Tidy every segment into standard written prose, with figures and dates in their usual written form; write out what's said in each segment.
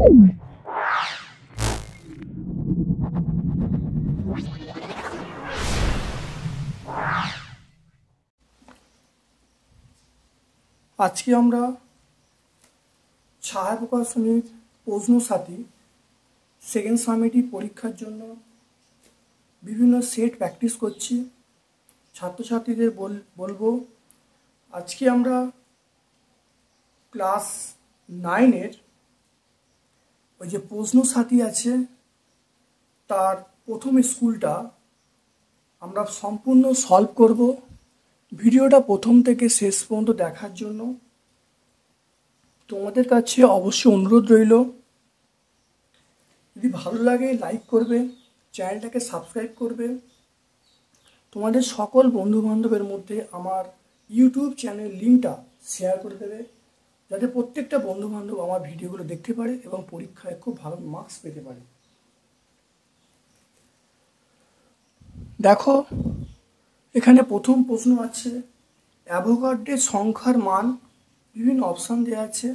আজকে আমরা ছায়া প্রকাশনীর প্রশ্ন সাথী সেকেন্ড সামেটিভ পরীক্ষার জন্য বিভিন্ন সেট প্র্যাকটিস করছি। ছাত্রছাত্রীদের বলবো আজকে আমরা ক্লাস 9-এর ওই যে প্রশ্ন সাথী আছে তার প্রথম স্কুলটা আমরা সম্পূর্ণ সলভ করব। ভিডিওটা প্রথম থেকে শেষ পর্যন্ত দেখার জন্য তোমাদের কাছে অবশ্যই অনুরোধ রইল, যদি ভালো লাগে লাইক করবে, চ্যানেলটাকে সাবস্ক্রাইব করবে, তোমাদের সকল বন্ধুবান্ধবের মধ্যে আমার ইউটিউব চ্যানেল লিঙ্কটা শেয়ার করে দেবে, যাতে প্রত্যেকটা বন্ধুবান্ধব আমার ভিডিওগুলো দেখতে পারে এবং পরীক্ষায় খুব ভালো মার্কস পেতে পারে। দেখো এখানে প্রথম প্রশ্ন আছে অ্যাভোগাড্রোর সংখ্যার মান, বিভিন্ন অপশান দেওয়া আছে।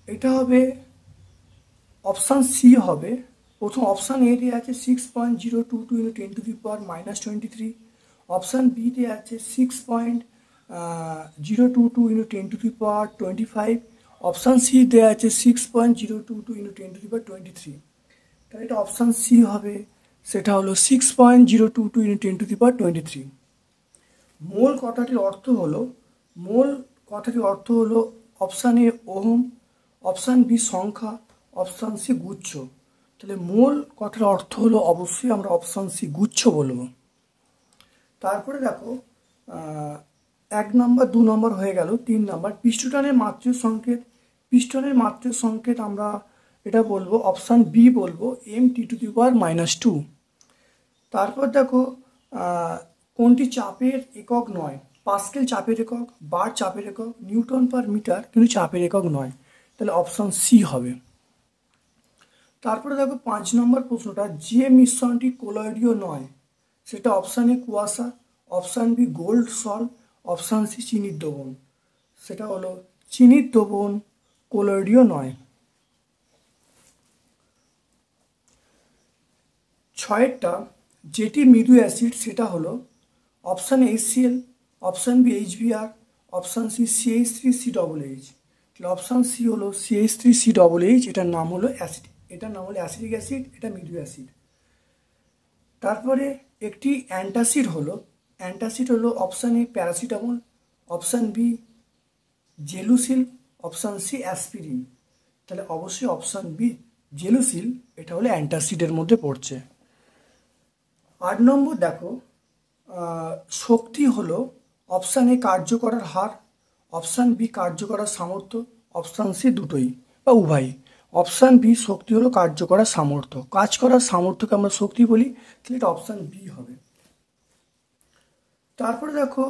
এটা হবে অপশান সি হবে। প্রথম অপশান এ দেওয়া আছে 6.022 × 10⁻⁻23। অপশান বি দেওয়া আছে 6.022 × 10⁻25। অপশান সি দেওয়া আছে 6.022 × 10⁻23। তাহলে এটা অপশান সি হবে, সেটা হলো 6.022 × 10⁻23। মোল কথাটির অর্থ হলো option A ohm, option B সংখ্যা, অপশান সি গুচ্ছ। তাহলে মোল কথার অর্থ হলো অবশ্যই আমরা অপশান সি গুচ্ছ বলবো। তারপরে দেখো 1 নম্বর 2 নম্বর হয়ে গেল। 3 নম্বর পিস্টনের মাত্রা সংকেত। পিস্টনের মাত্রা সংকেত আমরা এটা বলবো অপশান বি বলবো m⁻²। তারপর দেখো কোনটি চাপের একক নয়? পাস্কেল চাপের একক, বার চাপের একক, নিউটন পার মিটার কিন্তু চাপের একক নয়। তাহলে অপশান সি হবে। তারপরে দেখো 5 নম্বর প্রশ্নটা, যে মিশ্রণটি কোলয়েডীয় নয় সেটা অপশান এ কুয়াশা, option B gold salt, option C চিনির দ্রবণ। সেটা হলো চিনির দ্রবণ কোলয়েডীয় নয়। 6টা যেটি মৃদু অ্যাসিড সেটা হলো option A HCl, option B HBr, option C CH3COOH। তাহলে অপশান সি হলো CH3COOH। এটার নাম হলো অ্যাসিডিক অ্যাসিড, এটা মৃদু অ্যাসিড। তারপরে একটি অ্যান্টাসিড হলো option A paracetamol, option B Gelusil, option C aspirin. তাহলে অবশ্যই অপশান বি জেলুসিল এটা হলো অ্যান্টাসিডের মধ্যে পড়ছে। 8 নম্বর দেখো শক্তি হলো অপশান এ কার্য করার হার, অপশান বি কার্য করার সামর্থ্য, অপশান সি দুটোই বা উভয়। অপশান বি শক্তি হলো কার্য করার সামর্থ্য, কাজ করার সামর্থ্যকে আমরা শক্তি বলি, তাহলে এটা অপশান বি হবে। তারপরে দেখো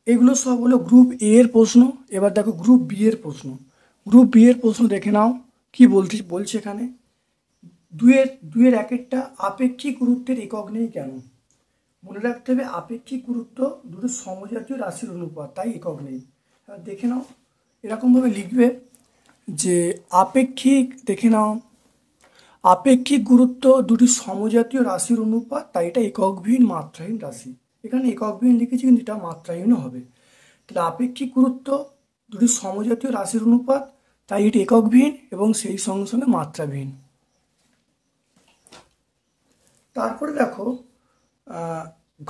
এগুলো সব হলো গ্রুপ এ এর প্রশ্ন। এবার দেখো গ্রুপ বি এর প্রশ্ন। গ্রুপ বি এর প্রশ্ন দেখে নাও কি বলছে এখানে। 2-এর 1-একটা আপেক্ষিক গুরুত্বের একক নেই কেন? মনে রাখতে হবে আপেক্ষিক গুরুত্ব দুটো সমজাতীয় রাশির অনুপাত, তাই একক নেই। দেখে নাও এরকমভাবে লিখবে যে আপেক্ষিক গুরুত্ব দুটি সমজাতীয় রাশির অনুপাত, তাই এটা এককবিহীন মাত্রাহীন রাশি। এখানে এককবিহীন লিখেছি কিন্তু এটা মাত্রাহীনও হবে। তাহলে আপেক্ষিক গুরুত্ব দুটি সমজাতীয় রাশির অনুপাত, তাই এটি এককবিহীন এবং সেই সঙ্গে সঙ্গে মাত্রাবিহীন। তারপরে দেখো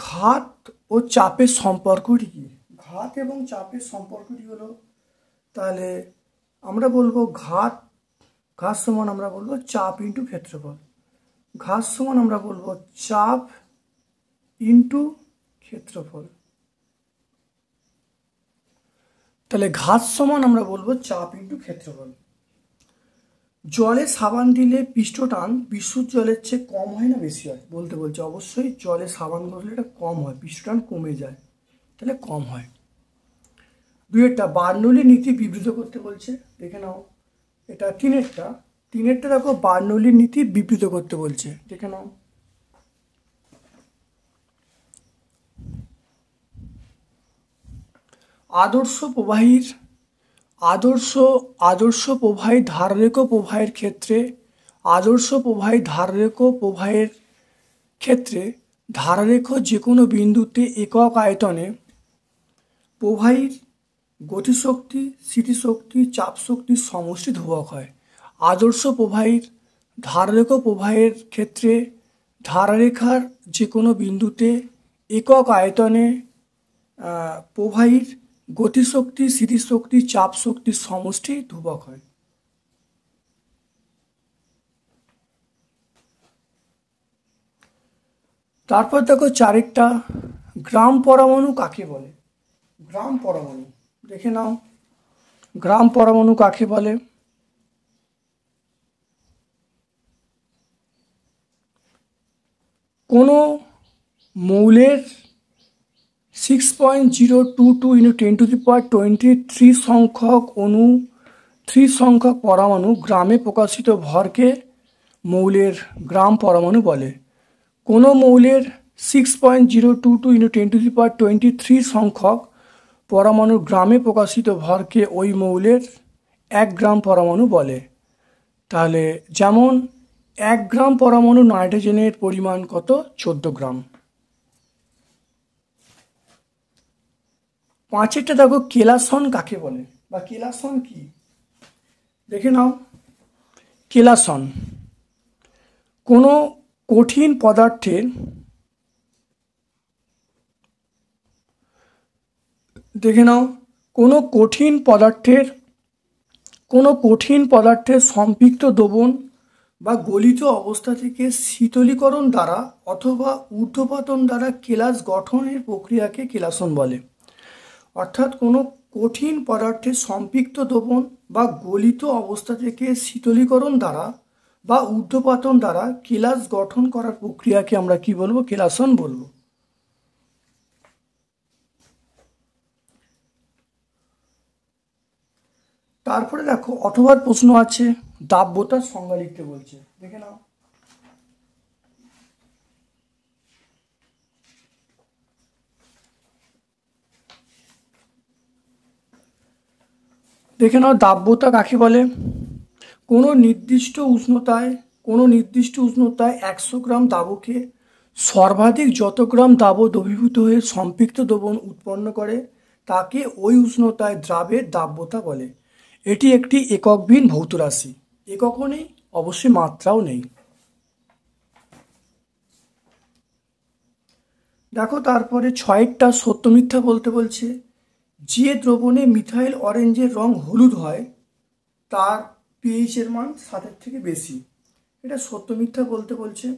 ঘাত ও চাপের সম্পর্কটি কি? ঘাত এবং চাপের সম্পর্কটি হলো, তাহলে আমরা বলবো ঘাত সমান আমরা বলবো চাপ ইন্টু ক্ষেত্রফল। ঘাত সমান আমরা বলবো চাপ ইন্টু ক্ষেত্রফল। তাহলে ঘাত সমান আমরা বলবো চাপ ইন্টু ক্ষেত্রফল। জলে সাবান দিলে পৃষ্ঠটান বিশুদ্ধ জলের চেয়ে কম হয় না বেশি হয়? বলছে অবশ্যই জলে সাবান ঘষলে এটা কম হয়, পৃষ্ঠটান কমে যায়, তাহলে কম হয়। 2-এরটা বার্নৌলির নীতি বিবৃত করতে বলছে, দেখে নাও। এটা 3-এরটা দেখো বার্নৌলির নীতি বিবৃত করতে বলছে, দেখে নাও। আদর্শ আদর্শ আদর্শ প্রবাহী ধাররেখ প্রবাহের ক্ষেত্রে আদর্শ প্রবাহী ধাররেখ প্রবাহের ক্ষেত্রে ধাররেখ যে কোনো বিন্দুতে একক আয়তনে প্রবাহীর গতিশক্তি, স্থিতিশক্তি, চাপ শক্তির সমষ্টি ধ্রুবক হয়। আদর্শ প্রবাহীর ধাররেখ প্রবাহের ক্ষেত্রে ধারারেখার যে কোনো বিন্দুতে একক আয়তনে প্রবাহীর গতিশক্তি, স্থিতিশক্তি, চাপ শক্তির সমষ্টি ধ্রুবক হয়। তারপর দেখো চারেরটা, গ্রাম পরমাণু কাকে বলে? গ্রাম পরমাণু দেখে নাও, গ্রাম পরমাণু কাকে বলে? কোনো মৌলের 6.022 × 10⁻23 সংখ্যক পরমাণু গ্রামে প্রকাশিত ভরকে মৌলের গ্রাম পরমাণু বলে। কোনো মৌলের 6.022 × 10⁻23 সংখ্যক পরমাণু গ্রামে প্রকাশিত ভরকে ওই মৌলের 1 গ্রাম পরমাণু বলে। তাহলে যেমন 1 গ্রাম পরমাণু নাইট্রোজেনের পরিমাণ কত? 14 গ্রাম। পাঁচেরটা দেখো, কেলাসন কাকে বলে বা কেলাসন কি? দেখে নাও, কেলাসন কোনো কঠিন পদার্থের কোনো কঠিন পদার্থের সম্পৃক্ত দ্রবণ বা গলিত অবস্থা থেকে শীতলীকরণ দ্বারা অথবা ঊর্ধ্বপতন দ্বারা কেলাস গঠনের প্রক্রিয়াকে কেলাসন বলে। অর্থাৎ কোনো কঠিন পদার্থের সম্পৃক্ত দ্রবণ বা গলিত অবস্থা থেকে শীতলীকরণ দ্বারা বা ঊর্ধ্বপতন দ্বারা কেলাস গঠন করার প্রক্রিয়াকে আমরা কি বলবো? কেলাসন বলবো। তারপরে দেখো অথবার প্রশ্ন আছে, দাব্যতার সংজ্ঞা লিখতে বলছে, দেখে নাও। দেখে নাও, দাব্যতা কাকে বলে? কোনো নির্দিষ্ট উষ্ণতায় 100 গ্রাম দাবকে সর্বাধিক যত গ্রাম দাব দ্রবীভূত হয়ে সম্পৃক্ত দ্রবণ উৎপন্ন করে তাকে ওই উষ্ণতায় দ্রাবের দাব্যতা বলে। এটি একটি এককবিহীন ভৌত রাশি, এককও নেই, অবশ্যই মাত্রাও নেই। দেখো তারপরে 6টা সত্য মিথ্যা বলতে বলছে। যে দ্রবণে মিথাইল অরেঞ্জের রং হলুদ হয় তার পিএইচ এর মান 7-এর থেকে বেশি, এটা সত্য মিথ্যা বলতে বলছে।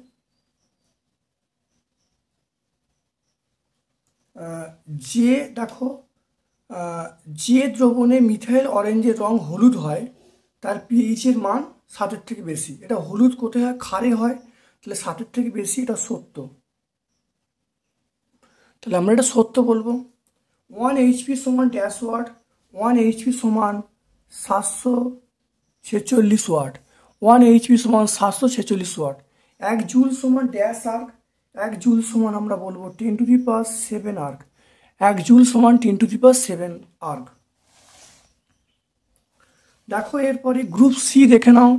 যে দ্রবণে মিথাইল অরেঞ্জের রং হলুদ হয় তার পিএইচ এর মান 7-এর থেকে বেশি, এটা হলুদ কোথায় হয়? ক্ষারে হয়, তাহলে 7-এর থেকে বেশি, এটা সত্য। তাহলে আমরা এটা সত্য বলবো। 1 HP সমান ড্যাশ ওয়াট, 1 HP সমান 746 ওয়াট, 1 HP সমান 746 ওয়াট। 1 জুল সমান ড্যাশ আর্ক, 1 জুল সমান আমরা বলবো 10⁻7 আর্ক, 1 জুল সমান 10⁻7 আর্ক। দেখো এরপরে গ্রুপ সি দেখে নাও।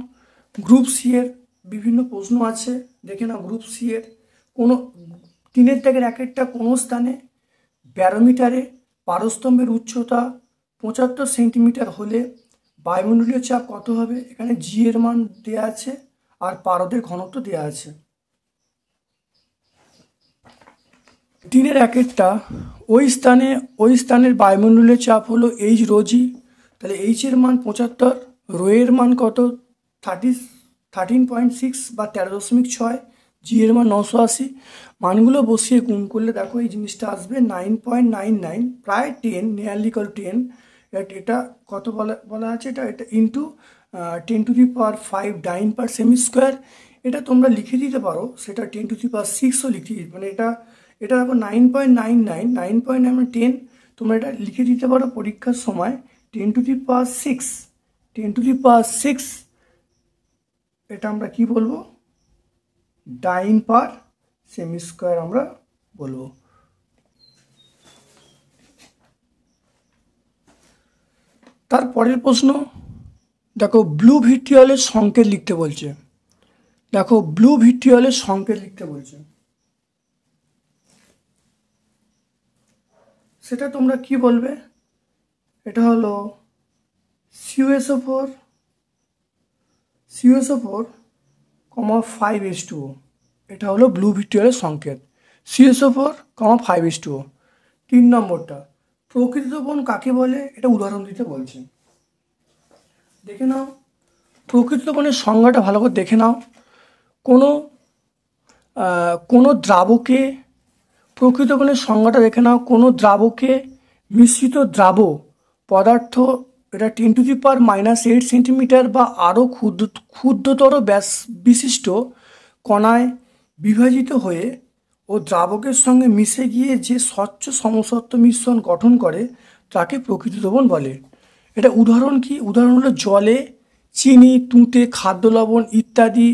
গ্রুপ সি এর বিভিন্ন প্রশ্ন আছে, দেখে নাও। গ্রুপ সি এর কোনো 3-এর দাগের 1-একটা কোনো স্থানে ব্যারোমিটারে পারস্তম্ভের উচ্চতা 75 সেন্টিমিটার হলে বায়ুমণ্ডলীয় চাপ কত হবে? এখানে জি এর মান দেওয়া আছে আর পারদের ঘনত্ব দেওয়া আছে। 3-এর 1-একটা ওই স্থানের বায়ুমণ্ডলীয় চাপ হলো এইচ রো জি, তাহলে এইচ এর মান 75, রো এর মান কত? 13.6 বা 13.6, জি এর মান 980। মানগুলো বসিয়ে গুণ করলে দেখো এই জিনিসটা আসবে 9.99, প্রায় 10, নিয়ারলি 10। এটা কত বলা আছে? এটা ইন্টু 10⁵ ডাইন পার সেমি স্কোয়ার। এটা তোমরা লিখে দিতে পারো, সেটা 10⁶ লিখে দিতে, মানে এটা দেখো 9.99, 9.9 তোমরা এটা লিখে দিতে পারো পরীক্ষার সময় 10⁶, এটা আমরা কি বলবো? ডাইন পার সেমি স্কোয়ার আমরা বলবো। তারপরের প্রশ্ন দেখো, ব্লু ভিট্রিয়লের সংকেত লিখতে বলছে। দেখো, ব্লু ভিট্রিয়লের সংকেত লিখতে বলছে, সেটা তোমরা কি বলবে? এটা হলো CuSO4 5H2O। এটা হলো ব্লু ভিট্রিয়লের সংকেত, CuSO4 5H2O। 3 নম্বরটা, প্রকৃত দ্রবণ কাকে বলে? এটা উদাহরণ দিতে বলছে। দেখে নাও প্রকৃত দ্রবণের সংজ্ঞাটা ভালো করে দেখে নাও। কোনো দ্রাবকে, প্রকৃত দ্রবণের সংজ্ঞাটা দেখে নাও, কোনো দ্রাবকে মিশ্রিত দ্রাব পদার্থ, এটা 10⁻⁻8 সেন্টিমিটার বা আরও ক্ষুদ্রতর ব্যাস বিশিষ্ট কণায় বিভাজিত হয়ে ও দ্রাবকের সঙ্গে মিশে গিয়ে যে স্বচ্ছ সমসত্ব মিশ্রণ গঠন করে তাকে প্রকৃত দ্রবণ বলে। এটা উদাহরণ কি? উদাহরণ হলো জলে চিনি, তুঁতে, খাদ্য লবণ ইত্যাদি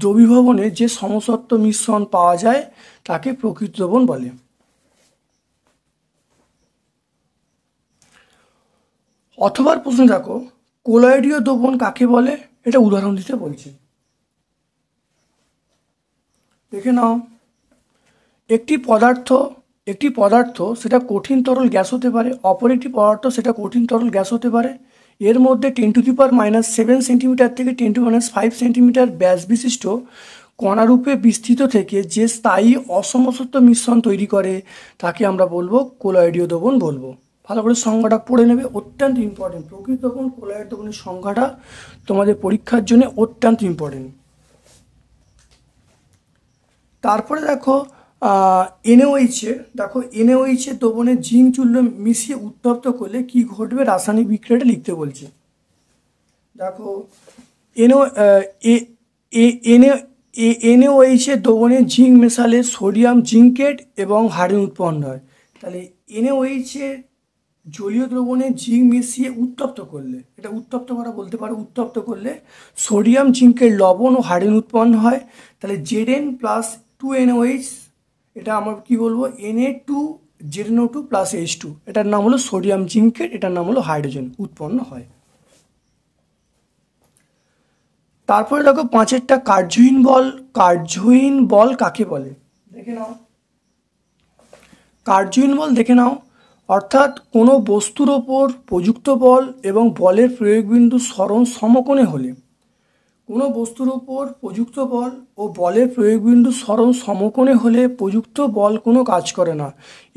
দ্রবীভবনে যে সমসত্ব মিশ্রণ পাওয়া যায় তাকে প্রকৃত দ্রবণ বলে। অথবা প্রশ্ন দেখো, কোলয়েডীয় দ্রবণ কাকে বলে? এটা উদাহরণ দিতে বলছে। দেখে নাও, একটি পদার্থ সেটা কঠিন তরল গ্যাস হতে পারে, অপর একটি পদার্থ সেটা কঠিন তরল গ্যাস হতে পারে। এর মধ্যে 10⁻⁷ সেন্টিমিটার থেকে 10⁻5 সেন্টিমিটার ব্যাস বিশিষ্ট কণারূপে বিস্তৃত থেকে যে স্থায়ী অসমসত্ব মিশ্রণ তৈরি করে তাকে আমরা বলবো কোলয়েডীয় দ্রবণ বলবো। ভালো করে সংজ্ঞাটা পড়ে নেবে, অত্যন্ত ইম্পর্টেন্ট। প্রকৃত দ্রবণ, কোলয়েড দ্রবণের সংজ্ঞাটা তোমাদের পরীক্ষার জন্য অত্যন্ত ইম্পর্টেন্ট। তারপরে দেখো NaOH এর দ্রবণে জিঙ্ক চূর্ণ মিশিয়ে উত্তপ্ত করলে কি ঘটবে? রাসায়নিক বিক্রিয়াটা লিখতে বলছে। দেখো, NaOH এর দ্রবণে জিঙ্ক মেশালে সোডিয়াম জিঙ্কেট এবং হাইড্রোজেন উৎপন্ন হয়। তাহলে NaOH এর জলীয় দ্রবণে জিঙ্ক মিশিয়ে উত্তপ্ত করলে, এটা উত্তপ্ত করা বলতে পারো, উত্তপ্ত করলে সোডিয়াম জিঙ্কের লবণ ও হাইড্রোজেন উৎপন্ন হয়। তাহলে Zn+2NaOH, এটা আমরা কি বলবো? Na2ZNO2+H2, এটার নাম হলো সোডিয়াম জিঙ্কেট, এটার নাম হলো হাইড্রোজেন উৎপন্ন হয়। তারপরে দেখো 5এরটা, কার্যহীন বল কাকে বলে? দেখে নাও, কার্যহীন বল দেখে নাও, অর্থাৎ কোনো বস্তুর ওপর প্রযুক্ত বল এবং বলের প্রয়োগবিন্দু সরণ সমকোণে হলে, কোনো বস্তুর ওপর প্রযুক্ত বল ও বলের প্রয়োগবিন্দু সরণ সমকোণে হলে প্রযুক্ত বল কোনো কাজ করে না।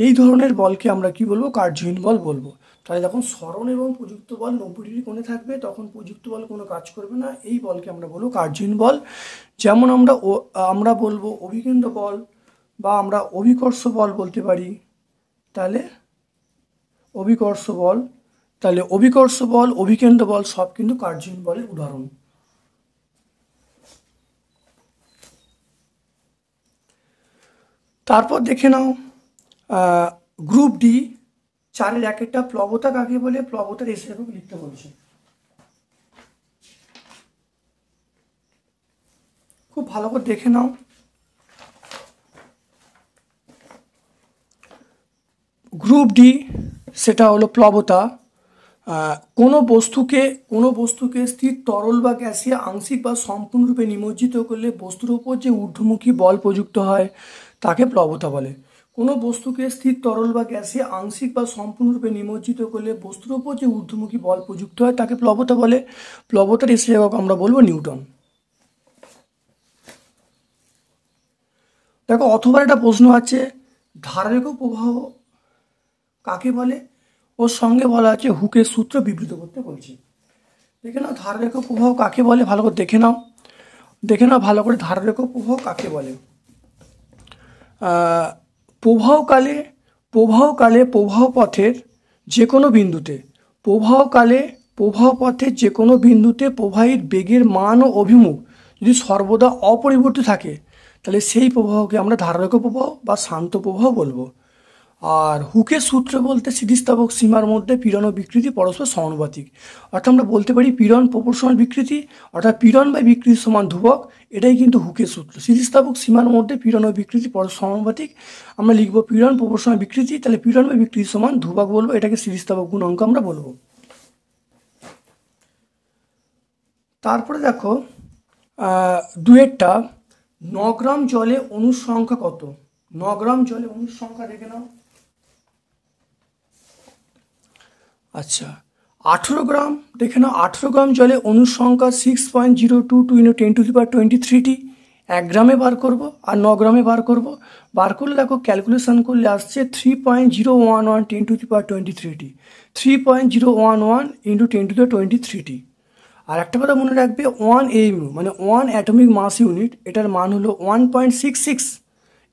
এই ধরনের বলকে আমরা কি বলবো? কার্যহীন বল বলবো। তাহলে যখন সরণ এবং প্রযুক্ত বল 90° কোণে থাকবে তখন প্রযুক্ত বল কোনো কাজ করবে না, এই বলকে আমরা বলবো কার্যহীন বল। যেমন আমরা বলবো অভিকেন্দ্র বল বা আমরা অভিকর্ষ বল বলতে পারি। তাহলে অভিকর্ষ বল, অভিকেন্দ্র বল সব কিন্তু কার্যহীন বলের উদাহরণ। তারপর দেখে নাও গ্রুপ ডি 4-এর 1-একটা, প্লবতা কাকে বলে? প্লবতার এসে লিখতে বলছে। খুব ভালো করে দেখে নাও, গ্রুপ ডি সেটা হলো প্লবতা। কোনো বস্তুকে স্থির তরল বা গ্যাসে আংশিক বা সম্পূর্ণরূপে নিমজ্জিত করলে বস্তুর উপর যে ঊর্ধ্বমুখী বল প্রযুক্ত হয় তাকে প্লবতা বলে। কোনো বস্তুকে স্থির তরল বা গ্যাসে আংশিক বা সম্পূর্ণরূপে নিমজ্জিত করলে বস্তুর উপর যে ঊর্ধ্বমুখী বল প্রযুক্ত হয় তাকে প্লবতা বলে। প্লবতার এসে আমরা বলবো নিউটন। দেখো, অথবা একটা প্রশ্ন আছে, ধারারেখ প্রবাহ কাকে বলে? ওর সঙ্গে বলা আছে হুকের সূত্র বিবৃত করতে বলছে। দেখে নাও ধারারেখ প্রবাহ কাকে বলে, ভালো করে দেখে নাও ভালো করে, ধারারেখ প্রবাহ কাকে বলে? প্রবাহকালে প্রবাহপথের যে কোনো বিন্দুতে প্রবাহীর বেগের মান ও অভিমুখ যদি সর্বদা অপরিবর্তিত থাকে তাহলে সেই প্রবাহকে আমরা ধারারেখ প্রবাহ বা শান্ত প্রবাহ বলবো। আর হুকের সূত্র বলতে স্থিতিস্থাপক সীমার মধ্যে পীড়ন ও বিকৃতি পরস্পর সমানুপাতিক, অর্থাৎ আমরা বলতে পারি পীড়ন প্রপোর্শনাল বিকৃতি, অর্থাৎ পীড়ন বা বিকৃতি সমান ধ্রুবক, এটাই কিন্তু হুকের সূত্র। স্থিতিস্থাপক সীমার মধ্যে পীড়ন ও বিকৃতি পরস্পর সমানুপাতিক, আমরা লিখবো পীড়ন প্রপোর্শনাল বিকৃতি, তাহলে পীড়ন বা বিকৃতি সমান ধ্রুবক বলবো, এটাকে স্থিতিস্থাপক গুণাঙ্ক আমরা বলবো। তারপরে দেখো দুয়েরটা 9 গ্রাম জলে অণুর সংখ্যা কত? 9 গ্রাম জলে অণুর সংখ্যা দেখে নাও। আচ্ছা, 18 গ্রাম দেখে নাও। 18 গ্রাম জলে অণুর সংখ্যা 6.022 × 10⁻23t। 1 গ্রামে বার করব আর 9 গ্রামে বার করব। বার করলে দেখো ক্যালকুলেশন করলে আসছে 3.011 10⁻23t। 3.011 × 10⁻23t। আর একটা কথা মনে রাখবে, 1 AMU মানে 1 অ্যাটমিক মাস ইউনিট, এটার মান হলো 1.66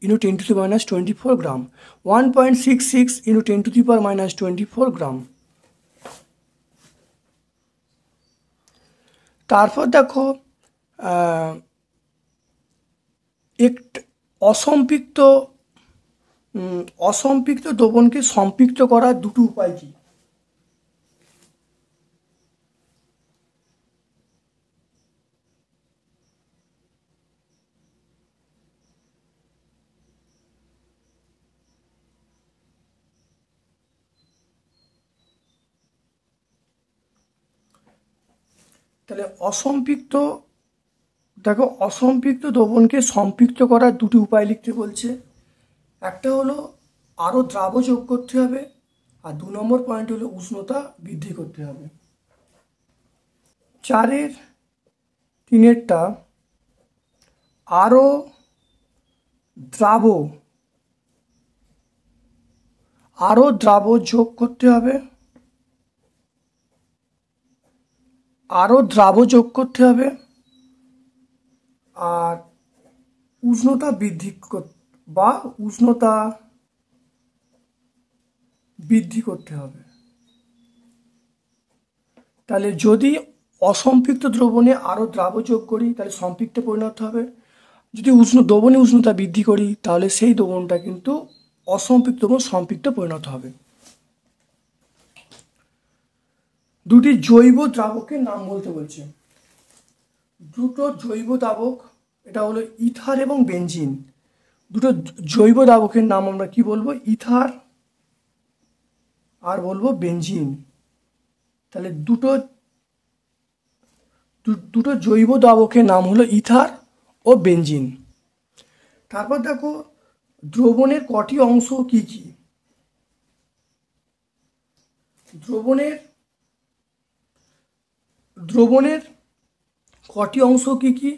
× 10⁻24 গ্রাম। 1.66 × 10⁻24 গ্রাম। তারপর দেখো একটা অসম্পৃক্ত দ্রবণকে সম্পৃক্ত করার দুটো উপায় কি? তাহলে অসম্পৃক্ত দ্রবণকে সম্পৃক্ত করার দুটি উপায় লিখতে বলছে। একটা হলো আরও দ্রাব্য যোগ করতে হবে, আর 2 নম্বর পয়েন্ট হলো উষ্ণতা বৃদ্ধি করতে হবে। 4-এর 3-এরটা আরও দ্রাব্য যোগ করতে হবে, আর উষ্ণতা বৃদ্ধি করতে হবে। তাহলে যদি অসম্পৃক্ত দ্রবণে আরও দ্রাব্য যোগ করি তাহলে সম্পৃক্তে পরিণত হবে। যদি দ্রবণে উষ্ণতা বৃদ্ধি করি তাহলে সেই দ্রবণটা কিন্তু অসম্পৃক্ত এবং সম্পৃক্তে পরিণত হবে। দুটি জৈব দ্রাবকের নাম বলতে বলছে। দুটো জৈব দ্রাবক, এটা হলো ইথার এবং বেনজিন। দুটো জৈব দ্রাবকের নাম আমরা কি বলবো? ইথার আর বলবো বেনজিন। তাহলে দুটো জৈব দ্রাবকের নাম হলো ইথার ও বেনজিন। তারপর দেখো দ্রবণের কটি অংশ কি কি? দ্রবণের কটি অংশ কি কি?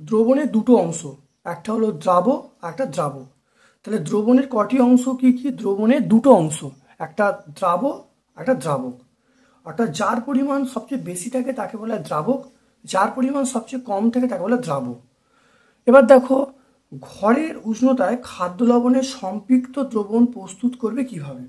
দ্রবণের দুটো অংশ, একটা হলো দ্রাব্য আর একটা দ্রাবক। তাহলে দ্রবণের কটি অংশ কি কি? দ্রবণের দুটো অংশ, একটা দ্রাব্য একটা দ্রাবক। অর্থাৎ যার পরিমাণ সবচেয়ে বেশি থাকে তাকে বলা হয় দ্রাবক, যার পরিমাণ সবচেয়ে কম থাকে তাকে বলা হয় দ্রাবক। এবার দেখো ঘরের উষ্ণতায় খাদ্য লবণের সম্পৃক্ত দ্রবণ প্রস্তুত করবে কিভাবে?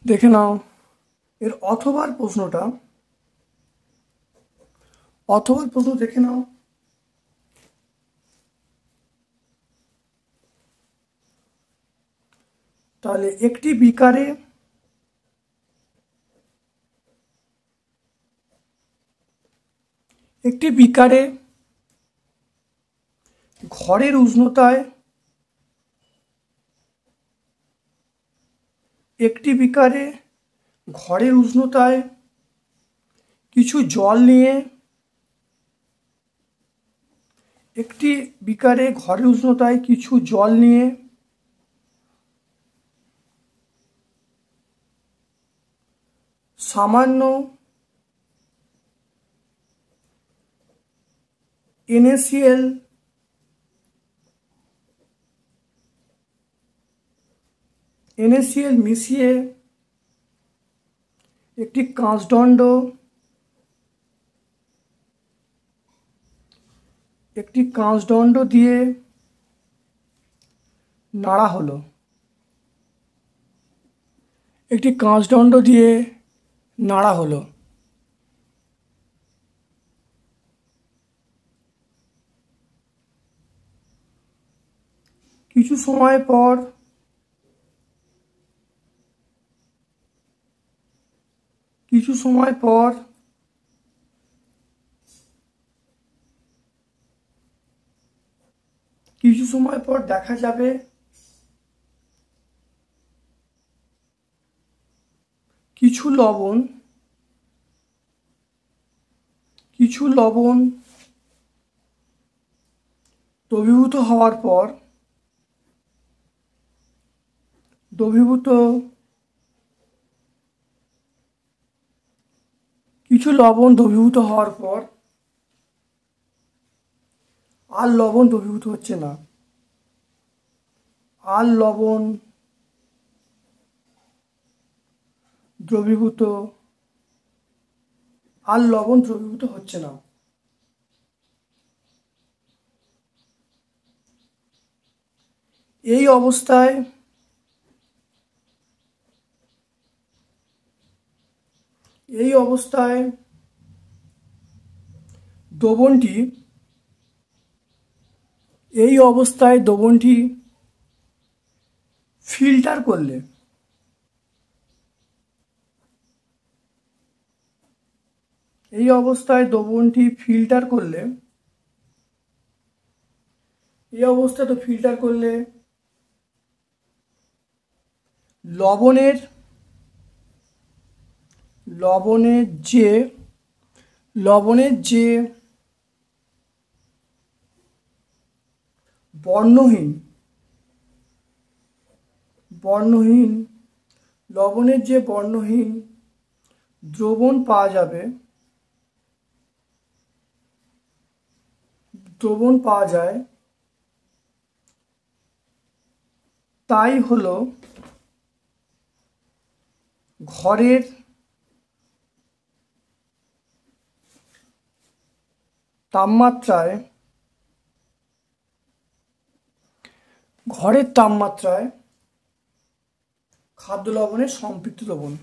দেখে নাও এর অথবার প্রশ্ন দেখে নাও। তাহলে একটি বিকারে ঘরের উষ্ণতায় কিছু জল নিয়ে সামান্য NaCl মিশিয়ে একটি কাঁচদণ্ড দিয়ে নাড়া হলো। কিছু সময় পর কিছু সময় পর দেখা যাবে কিছু লবণ দ্রবীভূত হওয়ার পর আর লবণ দ্রবীভূত হচ্ছে না, আর লবণ দ্রবীভূত হচ্ছে না। এই অবস্থায় দ্রবণটি ফিল্টার করলে লবণের যে বর্ণহীন দ্রবণ পাওয়া যায়, তাই হলো ঘরের তাপমাত্রায় খাদ্য লবণের সম্পৃক্ত দ্রবণ।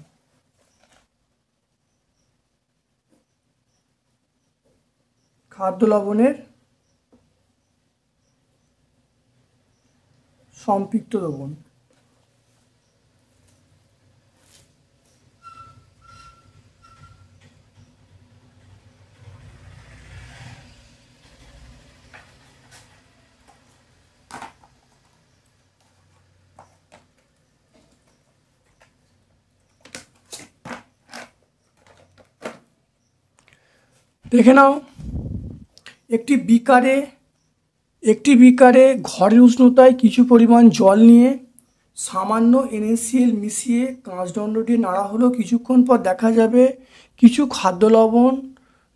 দেখে নাও, একটি বিকারে ঘরের উষ্ণতায় কিছু পরিমাণ জল নিয়ে সামান্য NaCl মিশিয়ে কাঁচদণ্ডটি নাড়া হলো। কিছুক্ষণ পর দেখা যাবে কিছু খাদ্য লবণ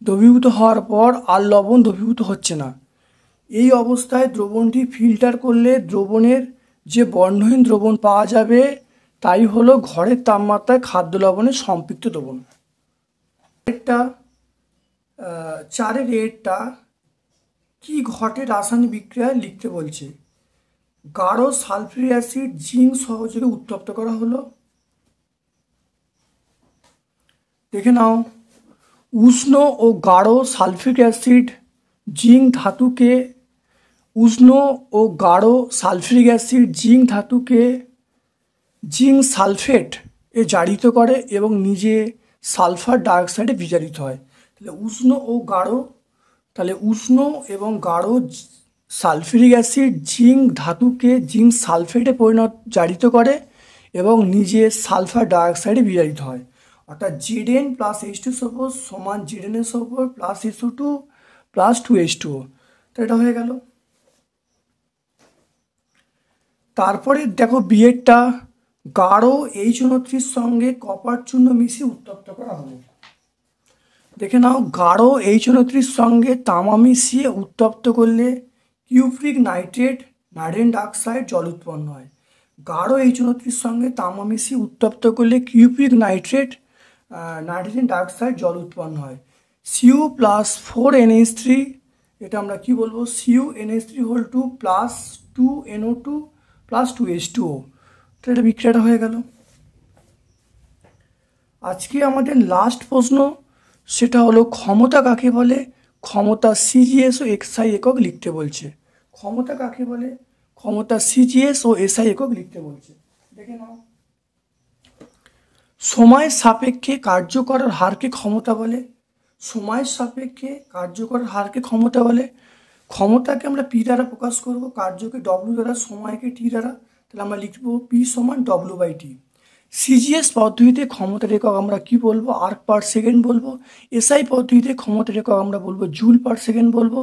দ্রবীভূত হওয়ার পর আর লবণ দ্রবীভূত হচ্ছে না। এই অবস্থায় দ্রবণটি ফিল্টার করলে দ্রবণের যে বর্ণহীন দ্রবণ পাওয়া যাবে, তাই হলো ঘরের তাপমাত্রায় খাদ্য লবণের সম্পৃক্ত দ্রবণ। চারের এরটা কি ঘটে রাসায়নিক বিক্রিয়ায় লিখতে বলছে। গাঢ় সালফিউরিক অ্যাসিড জিঙ্ক সহযোগে উত্তপ্ত করা হলো। দেখে নাও, উষ্ণ ও গাঢ় সালফিউরিক অ্যাসিড জিঙ্ক ধাতুকে জিঙ্ক সালফেট এ জারিত করে এবং নিজে সালফার ডাইঅক্সাইডে বিজারিত হয়। তাহলে উষ্ণ এবং গাঢ় সালফিউরিক অ্যাসিড জিঙ্ক ধাতুকে জিঙ্ক সালফেটে জারিত করে এবং নিজে সালফার ডাইঅক্সাইডে বিজারিত হয়। অর্থাৎ Zn প্লাস H2SO4 সমান ZnSO4 plus SO2 plus 2H2O। তো এটা হয়ে গেল। তারপরে দেখো বিয়েরটা, গাঢ় H2O3 সঙ্গে কপার চূর্ণ মিশিয়ে উত্তপ্ত করা হলো। দেখে নাও, গাঢ় H2O3 সঙ্গে তামা মিশিয়ে উত্তপ্ত করলে কিউপ্রিক নাইট্রেট নাইট্রোজেন ডাইঅক্সাইড জল উৎপন্ন হয়। গাঢ় H2O3 সঙ্গে তামা মিশিয়ে উত্তপ্ত করলে কিউপ্রিক নাইট্রেট নাইট্রোজেন ডাইঅক্সাইড জল উৎপন্ন হয়। Cu প্লাস 4NH3, এটা আমরা কি বলবো, CuNH3 plus 2NO2 plus 2H2O। তো এটা বিক্রিয়াটা হয়ে গেল। আজকে আমাদের লাস্ট প্রশ্ন, সেটা হলো ক্ষমতা কাকে বলে। ক্ষমতা CGS ও SI একক লিখতে বলছে। ক্ষমতা কাকে বলে? ক্ষমতা CGS ও SI একক লিখতে বলছে। দেখে নাও, সময়ের সাপেক্ষে কার্য করার হারকে ক্ষমতা বলে। সময়ের সাপেক্ষে কার্য করার হারকে ক্ষমতা বলে। ক্ষমতাকে আমরা পি দ্বারা প্রকাশ করব, কার্যকে ডব্লিউ দ্বারা, সময়কে টি দ্বারা। তাহলে আমরা লিখব পি সমান ডব্লিউ বাই টি। সিজিএস পদ্ধতিতে ক্ষমতার একক আমরা কি বলবো? আর্ক পার সেকেন্ড বলবো। এসআই পদ্ধতিতে ক্ষমতার একক আমরা বলবো জুল পার সেকেন্ড বলবো।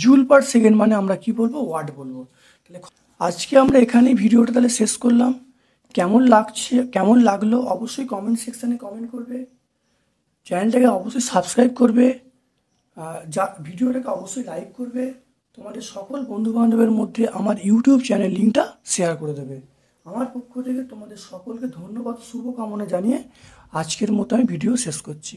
জুল পার সেকেন্ড মানে আমরা কি বলবো? ওয়াট বলবো। তাহলে আজকে আমরা এখানে ভিডিওটা তাহলে শেষ করলাম। কেমন লাগলো অবশ্যই কমেন্ট সেকশানে কমেন্ট করবে। চ্যানেলটাকে অবশ্যই সাবস্ক্রাইব করবে, ভিডিওটাকে অবশ্যই লাইক করবে। তোমাদের সকল বন্ধুবান্ধবের মধ্যে আমার ইউটিউব চ্যানেল লিঙ্কটা শেয়ার করে দেবে। আমার পক্ষ থেকে তোমাদের সকলকে ধন্যবাদ, শুভকামনা জানিয়ে আজকের মতো আমি ভিডিও শেষ করছি।